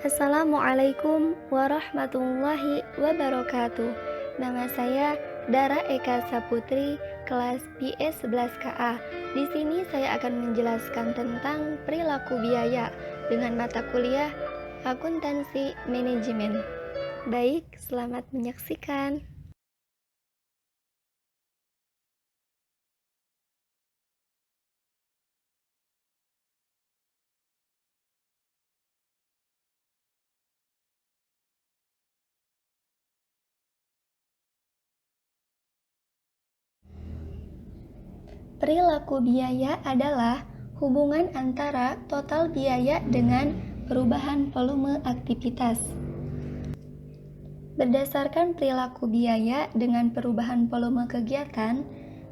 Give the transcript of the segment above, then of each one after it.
Assalamualaikum warahmatullahi wabarakatuh. Nama saya Dara Eka Saputri, kelas BS 11 KA. Di sini saya akan menjelaskan tentang perilaku biaya dengan mata kuliah Akuntansi Manajemen. Baik, selamat menyaksikan. Perilaku biaya adalah hubungan antara total biaya dengan perubahan volume aktivitas. Berdasarkan perilaku biaya dengan perubahan volume kegiatan,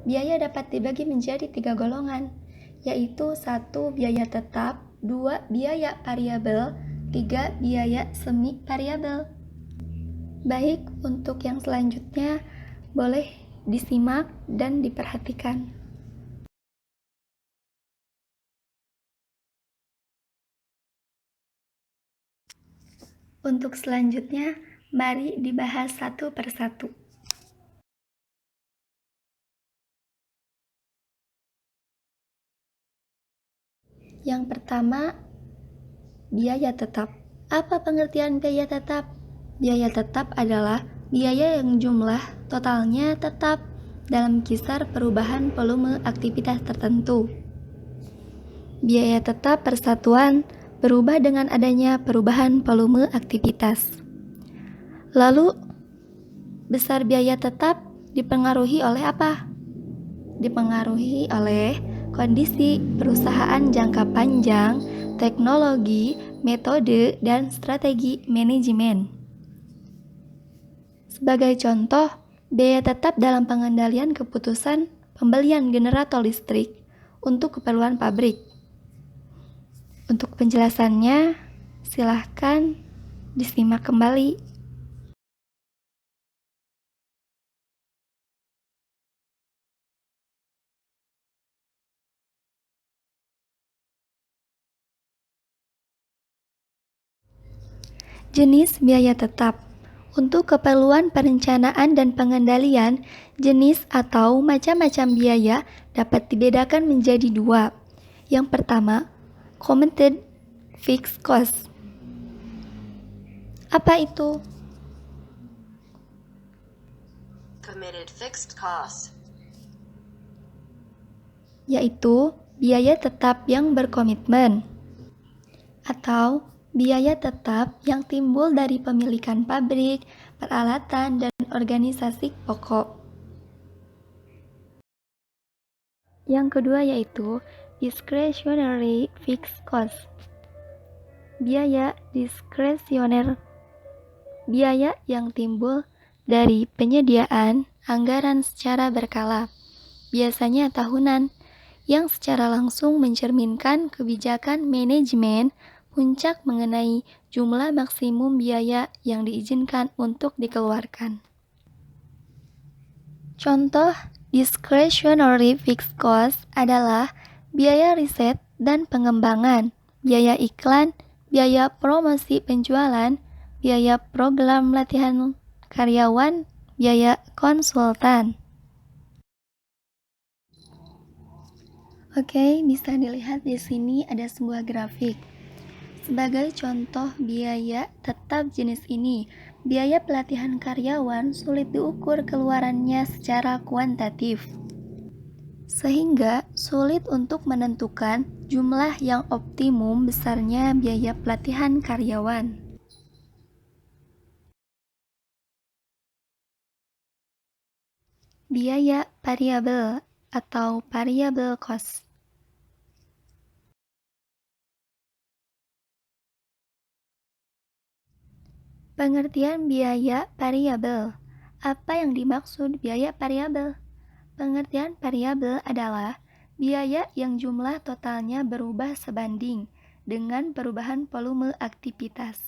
biaya dapat dibagi menjadi 3 golongan, yaitu 1. Biaya tetap, 2. Biaya variabel, 3. Biaya semi variabel. Baik, untuk yang selanjutnya boleh disimak dan diperhatikan. Untuk selanjutnya, mari dibahas satu persatu. Yang pertama, biaya tetap. Apa pengertian biaya tetap? Biaya tetap adalah biaya yang jumlah totalnya tetap dalam kisar perubahan volume aktivitas tertentu. Biaya tetap persatuan berubah dengan adanya perubahan volume aktivitas. Lalu, besar biaya tetap dipengaruhi oleh apa? Dipengaruhi oleh kondisi perusahaan jangka panjang, teknologi, metode, dan strategi manajemen. Sebagai contoh, biaya tetap dalam pengendalian keputusan pembelian generator listrik untuk keperluan pabrik. Untuk penjelasannya, silahkan disimak kembali. Jenis biaya tetap. Untuk keperluan perencanaan dan pengendalian, jenis atau macam-macam biaya dapat dibedakan menjadi 2. Yang pertama, committed fixed cost. Apa itu? Committed fixed costs. Yaitu biaya tetap yang berkomitmen atau biaya tetap yang timbul dari pemilikan pabrik, peralatan, dan organisasi pokok. Yang kedua yaitu discretionary fixed cost. Biaya diskresioner, biaya yang timbul dari penyediaan anggaran secara berkala, biasanya tahunan, yang secara langsung mencerminkan kebijakan manajemen puncak mengenai jumlah maksimum biaya yang diizinkan untuk dikeluarkan. Contoh discretionary fixed cost adalah biaya riset dan pengembangan, biaya iklan, biaya promosi penjualan, biaya program latihan karyawan, biaya konsultan. Oke, bisa dilihat di sini ada sebuah grafik. Sebagai contoh biaya tetap jenis ini, biaya pelatihan karyawan sulit diukur keluarannya secara kuantitatif, sehingga sulit untuk menentukan jumlah yang optimum besarnya biaya pelatihan karyawan. Biaya variabel atau variable cost. Pengertian biaya variabel. Apa yang dimaksud biaya variabel? Pengertian variabel adalah biaya yang jumlah totalnya berubah sebanding dengan perubahan volume aktivitas.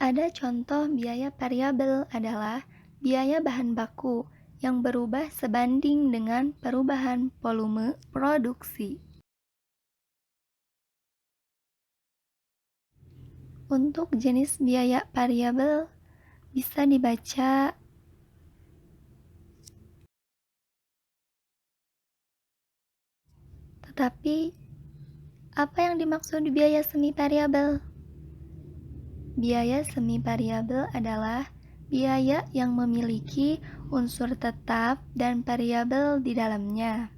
Ada contoh biaya variabel adalah biaya bahan baku yang berubah sebanding dengan perubahan volume produksi. Untuk jenis biaya variabel bisa dibaca tetapi apa yang dimaksud biaya semi variabel? Biaya semi variabel adalah biaya yang memiliki unsur tetap dan variabel di dalamnya.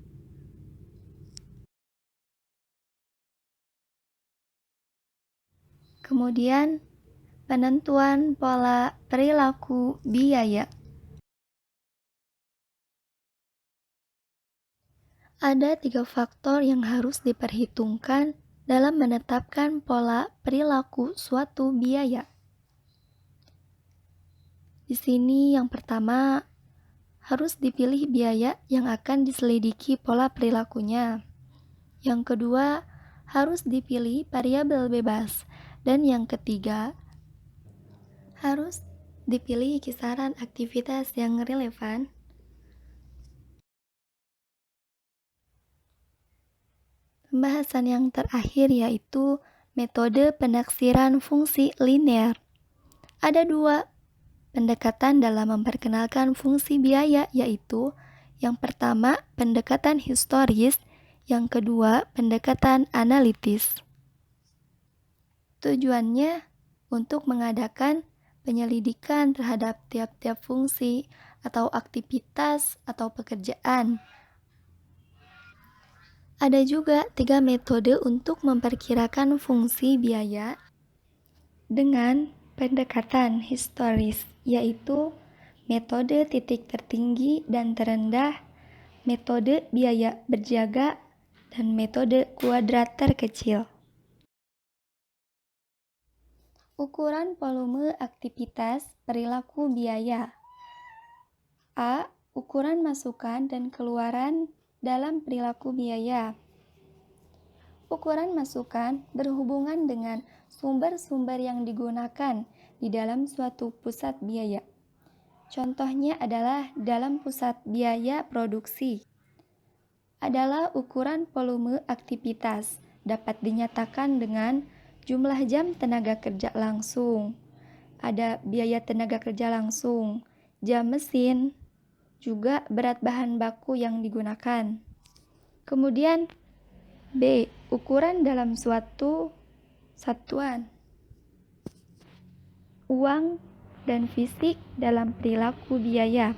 Kemudian, penentuan pola perilaku biaya. Ada 3 faktor yang harus diperhitungkan dalam menetapkan pola perilaku suatu biaya. Di sini yang pertama, harus dipilih biaya yang akan diselidiki pola perilakunya. Yang kedua, harus dipilih variabel bebas. Dan yang ketiga, harus dipilih kisaran aktivitas yang relevan. Pembahasan yang terakhir yaitu metode penaksiran fungsi linear. Ada 2 pendekatan dalam memperkenalkan fungsi biaya, yaitu yang pertama pendekatan historis, yang kedua pendekatan analitis. Tujuannya untuk mengadakan penyelidikan terhadap tiap-tiap fungsi atau aktivitas atau pekerjaan. Ada juga 3 metode untuk memperkirakan fungsi biaya dengan pendekatan historis, yaitu metode titik tertinggi dan terendah, metode biaya berjaga, dan metode kuadrat terkecil. Ukuran volume aktivitas perilaku biaya. A. Ukuran masukan dan keluaran dalam perilaku biaya. Ukuran masukan berhubungan dengan sumber-sumber yang digunakan di dalam suatu pusat biaya. Contohnya adalah dalam pusat biaya produksi. Adalah ukuran volume aktivitas, dapat dinyatakan dengan jumlah jam tenaga kerja langsung. Ada biaya tenaga kerja langsung, jam mesin, juga berat bahan baku yang digunakan. Kemudian B. Ukuran dalam suatu satuan. Uang dan fisik dalam perilaku biaya.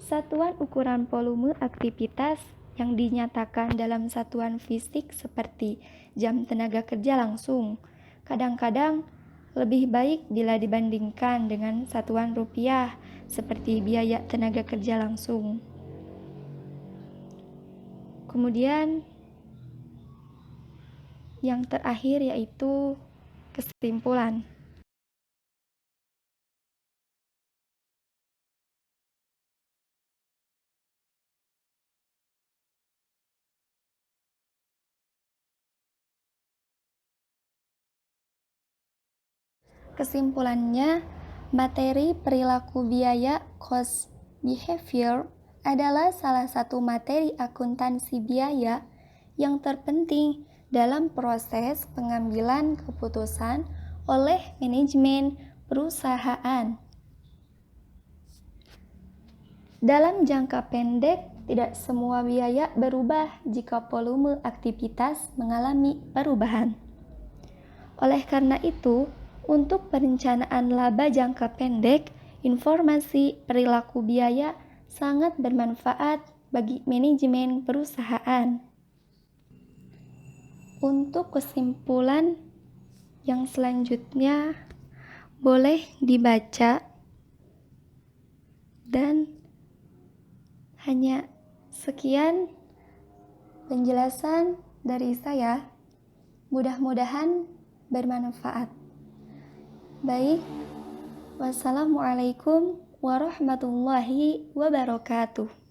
Satuan ukuran volume aktivitas yang dinyatakan dalam satuan fisik seperti jam tenaga kerja langsung kadang-kadang lebih baik bila dibandingkan dengan satuan rupiah seperti biaya tenaga kerja langsung. Kemudian yang terakhir yaitu kesimpulan. Kesimpulannya, materi perilaku biaya cost behavior adalah salah satu materi akuntansi biaya yang terpenting dalam proses pengambilan keputusan oleh manajemen perusahaan. Dalam jangka pendek, tidak semua biaya berubah jika volume aktivitas mengalami perubahan. Oleh karena itu, untuk perencanaan laba jangka pendek, informasi perilaku biaya sangat bermanfaat bagi manajemen perusahaan. Untuk kesimpulan yang selanjutnya boleh dibaca dan hanya sekian penjelasan dari saya. Mudah-mudahan bermanfaat. Baik, wassalamualaikum warahmatullahi wabarakatuh.